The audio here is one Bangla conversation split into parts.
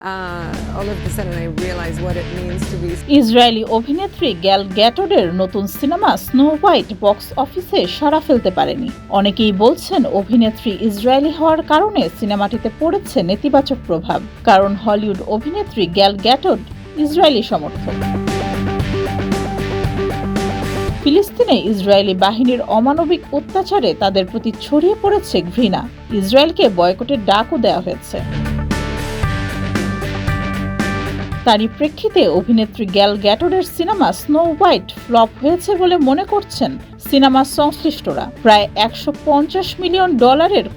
All of a sudden I realized what it means to be. Israeli অভিনেত্রী গ্যাল গ্যাটোডের নতুন সিনেমা স্নো হোয়াইট বক্স অফিসে সাড়া ফেলতে পারেনি। অনেকেই বলছেন অভিনেত্রী ইসরায়েলি হওয়ার কারণে সিনেমাটিতে পড়েছে নেতিবাচক প্রভাব, কারণ হলিউড অভিনেত্রী গ্যাল গ্যাটোড ইসরায়েলি সমর্থক। ফিলিস্তিনে ইসরায়েলি বাহিনীর অমানবিক অত্যাচারে তাদের প্রতি ছড়িয়ে পড়েছে ঘৃণা। ইসরায়েলকে বয়কটের ডাকও দেওয়া হয়েছে। তারই প্রেক্ষিতে অভিনেত্রী গ্যাল গ্যাটোডের সিনেমা স্নো হোয়াইট ফ্লপ হয়েছে বলে মনে করছেন সিনেমা সংশ্লিষ্টরা। প্রায় $150 মিলিয়ন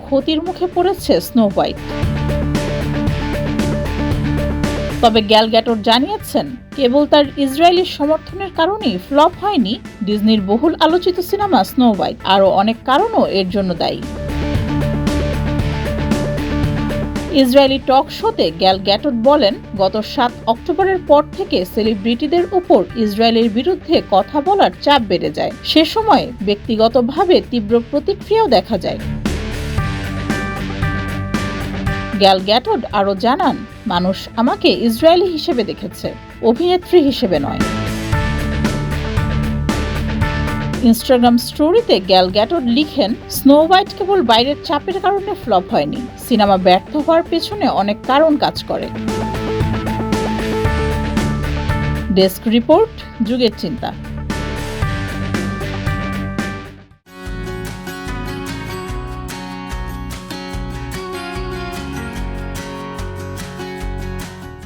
ক্ষতির মুখে পড়েছে স্নো হোয়াইট। তবে গ্যাল গ্যাটোড জানিয়েছেন, কেবল তার ইসরায়েলি সমর্থনের কারণেই ফ্লপ হয়নি ডিজনির বহুল আলোচিত সিনেমা স্নো হোয়াইট, আরও অনেক কারণও এর জন্য দায়ী। ইসরায়েলি টক শোতে গ্যাল গ্যাটোড বলেন, গত 7 অক্টোবরের পর থেকে সেলিব্রিটিদের উপর ইসরায়েলের বিরুদ্ধে কথা বলার চাপ বেড়ে যায়। সে সময় ব্যক্তিগতভাবে তীব্র প্রতিক্রিয়াও দেখা যায়। গ্যাল গ্যাটোড আরও জানান, মানুষ আমাকে ইসরায়েলি হিসেবে দেখেছে, অভিনেত্রী হিসেবে নয়। ইনস্টাগ্রাম স্টোরিতে গ্যাল গ্যাটোড লিখেন, স্নো হোয়াইট কেবল বাইরের চাপের কারণে ফ্লপ হয়নি, সিনেমা ব্যর্থ হওয়ার পেছনে অনেক কারণ কাজ করে। ডেস্ক রিপোর্ট, যুগের চিন্তা।